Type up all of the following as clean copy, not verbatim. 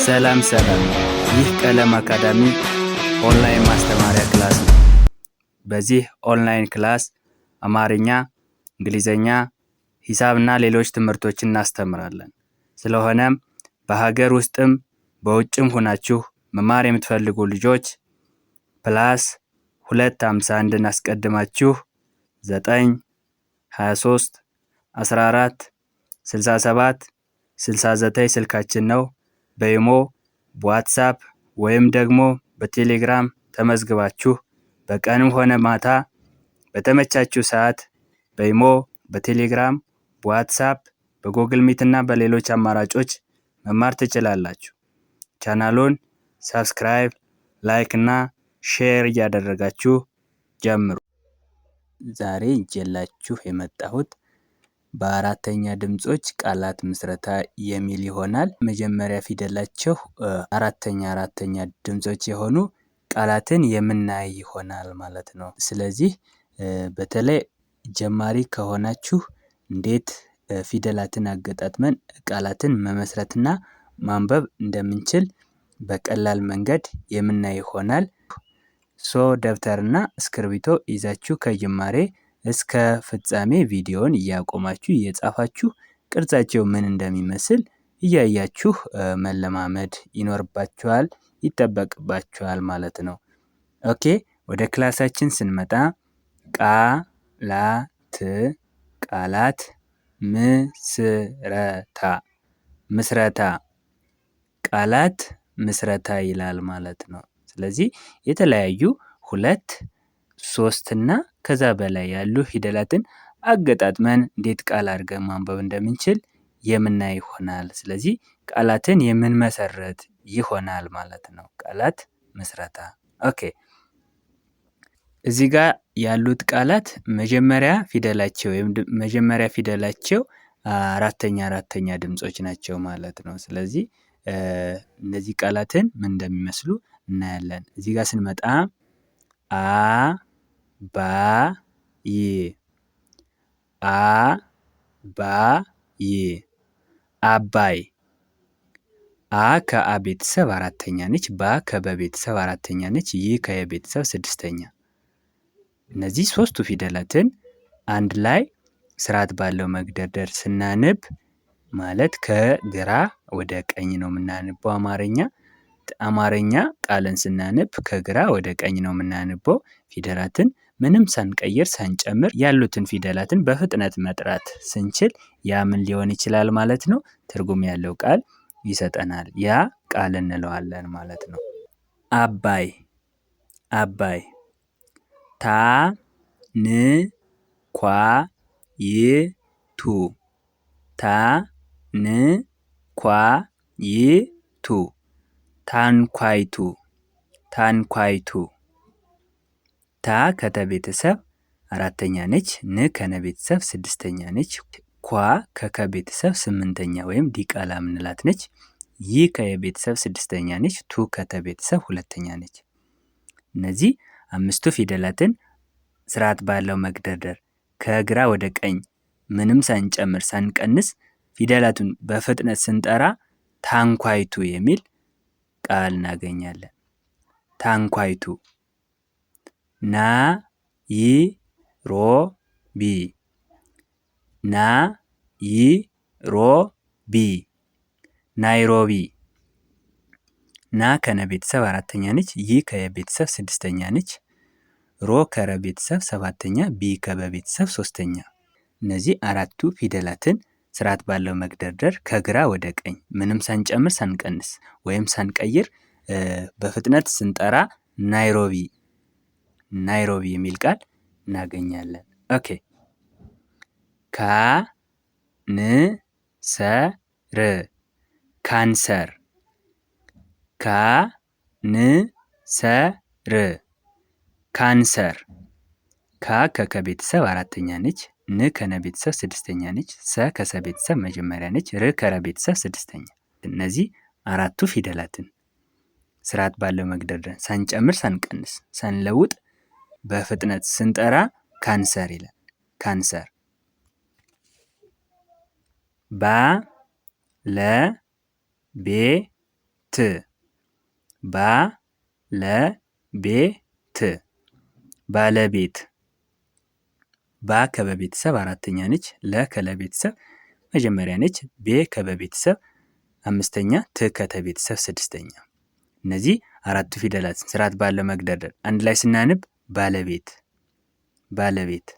ሰላም ሰላም፣ ይህ ቀለም አካዳሚ ኦንላይን ማስተማሪያ ክላስ ነው። በዚህ ኦንላይን ክላስ አማርኛ፣ እንግሊዘኛ፣ ሂሳብና ሌሎች ትምህርቶችን እናስተምራለን። ስለሆነም በሀገር ውስጥም በውጭም ሆናችሁ መማር የምትፈልጉ ልጆች +251 አስቀድማችሁ 9 23 14 67 69 ስልካችን ነው። በኢሞ፣ በዋትስአፕ ወይም ደግሞ በቴሌግራም ተመዝግባችሁ በቀንም ሆነ ማታ በተመቻችሁ ሰዓት በኢሞ፣ በቴሌግራም፣ በዋትስአፕ፣ በጎግል ሚት እና በሌሎች አማራጮች መማር ትችላላችሁ። ቻናሉን ሰብስክራይብ፣ ላይክ እና ሼር እያደረጋችሁ ጀምሩ። ዛሬ ይዤላችሁ የመጣሁት በአራተኛ ድምጾች ቃላት ምስረታ የሚል ይሆናል። መጀመሪያ ፊደላቸው አራተኛ ድምጾች የሆኑ ቃላትን የምናይ ይሆናል ማለት ነው። ስለዚህ በተለይ ጀማሪ ከሆናችሁ እንዴት ፊደላትን አገጣጥመን ቃላትን መመስረትና ማንበብ እንደምንችል በቀላል መንገድ የምናይ ይሆናል። ደብተርና እስክርቢቶ ይዛችሁ ከጅማሬ እስከ ፍጻሜ ቪዲዮን እያቆማችሁ እየጻፋችሁ ቅርጻቸው ምን እንደሚመስል እያያችሁ መለማመድ ይኖርባችኋል፣ ይጠበቅባችኋል ማለት ነው። ኦኬ፣ ወደ ክላሳችን ስንመጣ ቃላት ምስረታ ቃላት ምስረታ ይላል ማለት ነው። ስለዚህ የተለያዩ 2፣ 3 እና ከዛ በላይ ያሉ ፊደላትን አገጣጥመን እንዴት ቃል አድርገን ማንበብ እንደምንችል የምናይ ይሆናል። ስለዚህ ቃላትን የምንመሰርት ይሆናል ማለት ነው። ቃላት ምስረታ። ኦኬ፣ እዚህ ጋር ያሉት ቃላት መጀመሪያ ፊደላቸው አራተኛ ድምጾች ናቸው ማለት ነው። ስለዚህ እነዚህ ቃላትን ምን እንደሚመስሉ እናያለን። እዚህ ጋር ስንመጣ አባይ። አ ከአ ቤተሰብ አራተኛ ነች። ባ ከበ ቤተሰብ አራተኛ ነች። ይ ከየ ቤተሰብ ስድስተኛ። እነዚህ ሶስቱ ፊደላትን አንድ ላይ ስርዓት ባለው መግደርደር ስናነብ ማለት ከግራ ወደ ቀኝ ነው የምናነበው። አማርኛ ቃልን ስናነብ ከግራ ወደ ቀኝ ነው የምናነበው። ፊደላትን ምንም ሳንቀይር ሳንጨምር ያሉትን ፊደላትን በፍጥነት መጥራት ስንችል ያ ምን ሊሆን ይችላል ማለት ነው? ትርጉም ያለው ቃል ይሰጠናል። ያ ቃል እንለዋለን ማለት ነው። አባይ። ታንኳይቱ። ታ ከተ ቤተሰብ አራተኛ ነች። ን ከነ ቤተሰብ ስድስተኛ ነች። ኳ ከከ ቤተሰብ ስምንተኛ ወይም ዲቃላ ምንላት ነች። ይ ከየ ቤተሰብ ስድስተኛ ነች። ቱ ከተ ቤተሰብ ሁለተኛ ነች። እነዚህ አምስቱ ፊደላትን ስርዓት ባለው መግደርደር ከግራ ወደ ቀኝ ምንም ሳንጨምር ሳንቀንስ ፊደላቱን በፍጥነት ስንጠራ ታንኳይቱ የሚል ቃል እናገኛለን። ታንኳይቱ። ናይሮቢ። ና ከነ ቤተሰብ አራተኛ ነች። ይ ከየ ቤተሰብ ስድስተኛ ነች። ሮ ከረ ቤተሰብ ሰባተኛ፣ ቢ ከበ ቤተሰብ ሶስተኛ። እነዚህ አራቱ ፊደላትን ስርዓት ባለው መግደርደር ከግራ ወደ ቀኝ ምንም ሳንጨምር ሳንቀንስ ወይም ሳንቀይር በፍጥነት ስንጠራ ናይሮቢ የሚል ቃል እናገኛለን። ኦኬ፣ ካንሰር። ካ ከከ ቤተሰብ አራተኛ ነች። ን ከነ ቤተሰብ ስድስተኛ ነች። ሰ ከሰ ቤተሰብ መጀመሪያ ነች። ር ከረ ቤተሰብ ስድስተኛ። እነዚህ አራቱ ፊደላትን ስርዓት ባለው መግደርደር ሳንጨምር ሳንቀንስ ሳንለውጥ በፍጥነት ስንጠራ ካንሰር ይላል። ካንሰር። ባለቤት ባለቤት ባ ከበቤተሰብ አራተኛ ነች። ለ ከለቤተሰብ መጀመሪያ ነች። ቤ ከበቤተሰብ አምስተኛ፣ ት ከተቤተሰብ ስድስተኛ። እነዚህ አራቱ ፊደላት ስርዓት ባለው መግደርደር አንድ ላይ ስናነብ ባለቤት ባለቤት።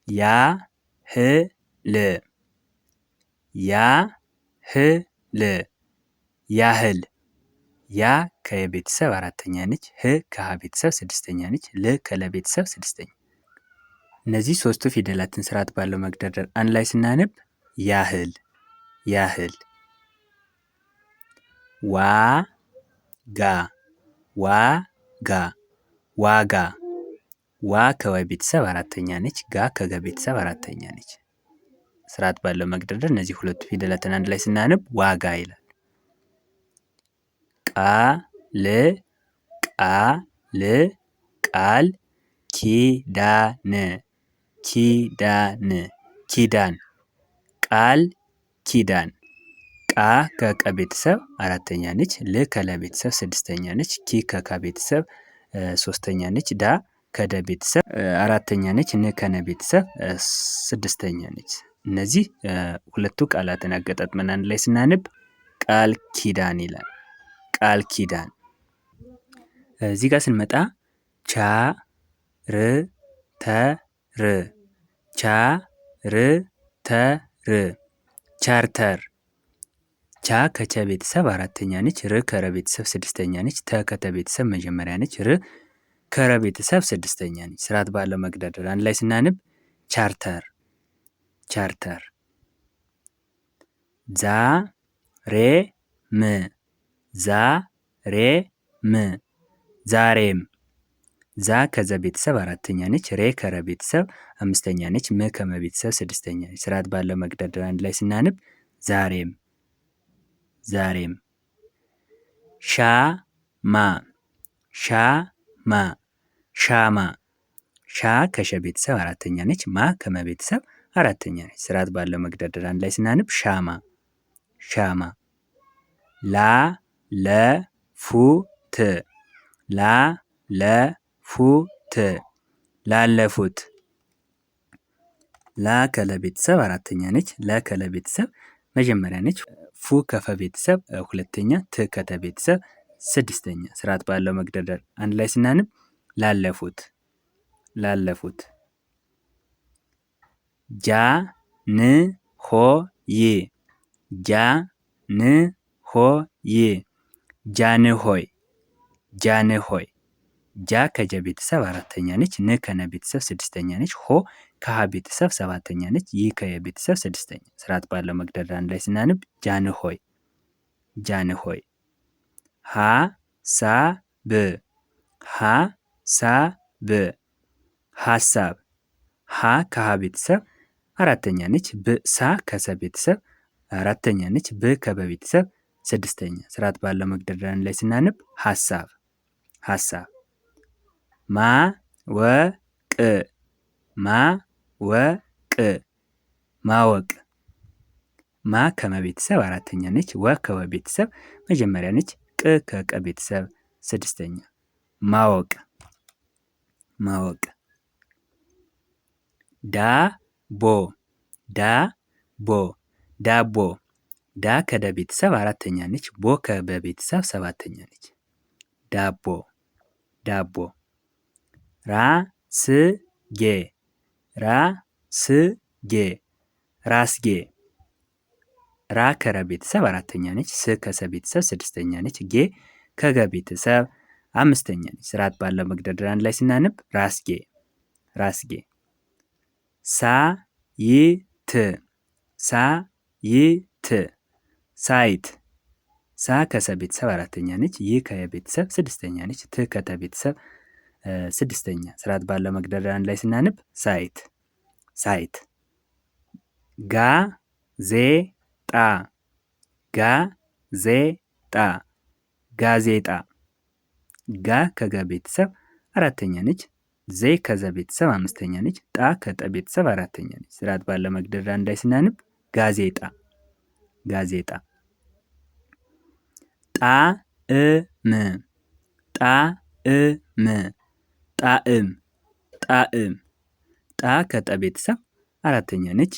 ያህል ያህል ያህል ያ ከቤተሰብ አራተኛ ነች። ህ ከሀ ቤተሰብ ስድስተኛ ነች። ል ከለቤተሰብ ስድስተኛ። እነዚህ ሶስቱ ፊደላትን ስርዓት ባለው መግደርደር አንድ ላይ ስናነብ ያህል ያህል። ዋጋ ዋጋ ዋጋ ዋ ከወ ቤተሰብ አራተኛ ነች። ጋ ከገ ቤተሰብ አራተኛ ነች። ስርዓት ባለው መግደርደር እነዚህ ሁለቱ ፊደላትን አንድ ላይ ስናነብ ዋጋ ይላል። ቃል ኪዳን ኪዳን ቃል ኪዳን። ቃ ከቀ ቤተሰብ አራተኛ ነች። ል ከለ ቤተሰብ ስድስተኛ ነች። ኪ ከካ ቤተሰብ ሶስተኛ ነች። ዳ ከደ ቤተሰብ አራተኛ ነች። ን ከነ ቤተሰብ ስድስተኛ ነች። እነዚህ ሁለቱ ቃላትን አገጣጥመን አንድ ላይ ስናነብ ቃል ኪዳን ይላል። ቃል ኪዳን። እዚህ ጋር ስንመጣ ቻርተር ቻ ከቸ ቤተሰብ አራተኛ ነች። ር ከረ ቤተሰብ ስድስተኛ ነች። ተ ከተ ቤተሰብ መጀመሪያ ነች። ር ከረ ቤተሰብ ስድስተኛ ነች። ስርዓት ባለው መግደርደር አንድ ላይ ስናነብ ቻርተር ቻርተር። ዛሬም ዛ ከዘ ቤተሰብ አራተኛ ነች። ሬ ከረ ቤተሰብ አምስተኛ ነች። ም ከመ ቤተሰብ ስድስተኛ ነች። ስርዓት ባለው መግደርደር አንድ ላይ ስናነብ ዛሬም ዛሬም። ሻማ ሻ ከሸ ቤተሰብ አራተኛ ነች። ማ ከመ ቤተሰብ አራተኛ ነች። ስርዓት ባለው መግደርደር አንድ ላይ ስናነብ ሻማ ሻማ። ላለፉት ላለፉት ላ ከለ ቤተሰብ አራተኛ ነች። ለ ከለ ቤተሰብ መጀመሪያ ነች። ፉ ከፈ ቤተሰብ ሁለተኛ፣ ት ከተ ቤተሰብ ስድስተኛ። ስርዓት ባለው መግደርደር አንድ ላይ ስናነብ ላለፉት ላለፉት። ጃንሆይ ጃንሆይ ጃንሆይ ጃ ከጀ ቤተሰብ አራተኛ ነች። ን ከነ ቤተሰብ ስድስተኛ ነች። ሆ ከሀ ቤተሰብ ሰባተኛ ነች። ይህ ከየ ቤተሰብ ስድስተኛ። ስርዓት ባለው መግደርደር አንድ ላይ ስናነብ ጃንሆይ ጃንሆይ። ሀሳብ ሀሳብ ሀ ከሀ ቤተሰብ አራተኛ ነች። ብ ሳ ከሰ ቤተሰብ አራተኛ ነች። ብ ከበ ቤተሰብ ስድስተኛ። ስርዓት ባለው መግደርደር አንድ ላይ ስናነብ ሀሳብ ሀሳብ። ማወቅ ማ ከመ ቤተሰብ አራተኛ ነች። ወ ከወ ቤተሰብ መጀመሪያ ነች። ቅ ከቀ ቤተሰብ ስድስተኛ። ማወቅ ዳቦ ዳቦ ዳ ከደ ቤተሰብ አራተኛ ነች። ቦ ከበ ቤተሰብ ሰባተኛ ነች። ዳቦ። ራስጌ ራስጌ ራ ከረ ቤተሰብ አራተኛ ነች። ስ ከሰ ቤተሰብ ስድስተኛ ነች። ጌ ከገ ቤተሰብ አምስተኛ ነች። ስርዓት ባለው መግደርደር አንድ ላይ ስናነብ ራስጌ ሳይት ሳ ከሰ ቤተሰብ አራተኛ ነች። ይ ከየ ቤተሰብ ስድስተኛ ነች። ት ከተ ቤተሰብ ስድስተኛ። ስርዓት ባለው መግደርደር አንድ ላይ ስናነብ ሳይት ጋዜጣ ጋ ከገ ቤተሰብ አራተኛ ነች። ዜ ከዘ ቤተሰብ አምስተኛ ነች። ጣ ከጠ ቤተሰብ አራተኛ ነች። ስርዓት ባለው መግደርደር አንድ ላይ ስናነብ ጋዜጣ ጣዕም ጣዕም ጣዕም ጣዕም ጣ ከጠ ቤተሰብ አራተኛ ነች።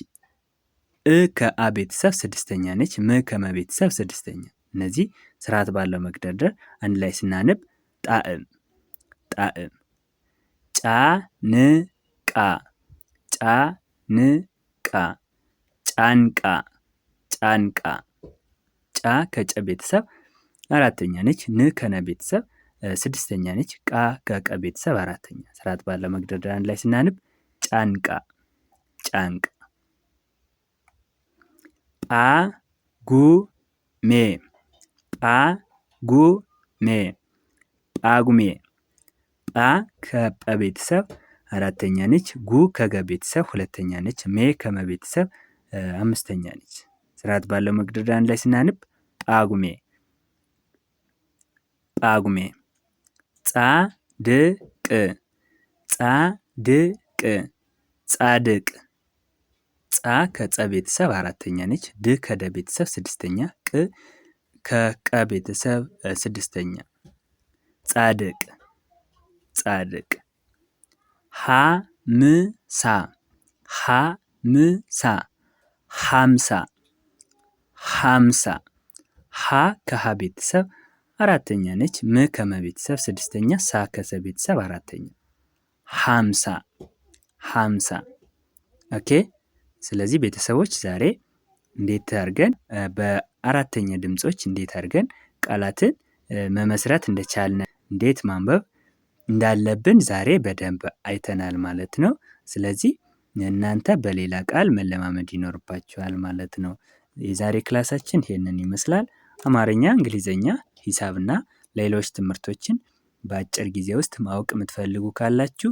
ከአ ቤተሰብ ስድስተኛ ነች። ከመ ቤተሰብ ስድስተኛ። እነዚህ ስርዓት ባለው መግደርደር አንድ ላይ ስናነብ ጣዕም ጣዕም። ጫንቃ ጫንቃ ጫንቃ ጫንቃ ጫ ከጨ ቤተሰብ አራተኛ ነች። ከነ ቤተሰብ ስድስተኛ ነች። ቃ ከቀ ቤተሰብ አራተኛ። ስርዓት ባለው መግደርደር አንድ ላይ ስናነብ ጫንቃ ጫንቃ። ጳጉሜ ጳጉሜ ጳጉሜ ጳ ከጰ ቤተሰብ አራተኛ ነች። ጉ ከገ ቤተሰብ ሁለተኛ ነች። ሜ ከመ ቤተሰብ አምስተኛ ነች። ስርዓት ባለው መግደርደር አንድ ላይ ስናነብ ጳጉሜ ጳጉሜ። ጻድቅ ጻድቅ ጻድቅ ጻ ከጸ ቤተሰብ አራተኛ ነች። ድ ከደ ቤተሰብ ስድስተኛ። ቅ ከቀ ቤተሰብ ስድስተኛ። ጻድቅ ጻድቅ። ሀምሳ ሀምሳ ሀምሳ ሀምሳ ሀ ከሀ ቤተሰብ አራተኛ ነች። ም ከመ ቤተሰብ ስድስተኛ። ሳ ከሰ ቤተሰብ አራተኛ። ሀምሳ ሀምሳ። ኦኬ። ስለዚህ ቤተሰቦች ዛሬ እንዴት አድርገን በአራተኛ ድምጾች እንዴት አድርገን ቃላትን መመስረት እንደቻልን እንዴት ማንበብ እንዳለብን ዛሬ በደንብ አይተናል ማለት ነው። ስለዚህ እናንተ በሌላ ቃል መለማመድ ይኖርባችኋል ማለት ነው። የዛሬ ክላሳችን ይሄንን ይመስላል። አማርኛ፣ እንግሊዘኛ፣ ሂሳብና ሌሎች ትምህርቶችን በአጭር ጊዜ ውስጥ ማወቅ የምትፈልጉ ካላችሁ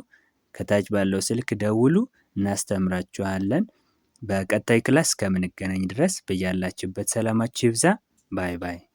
ከታች ባለው ስልክ ደውሉ፣ እናስተምራችኋለን። በቀጣይ ክላስ እስከምንገናኝ ድረስ በያላችሁበት ሰላማችሁ ይብዛ። ባይ ባይ።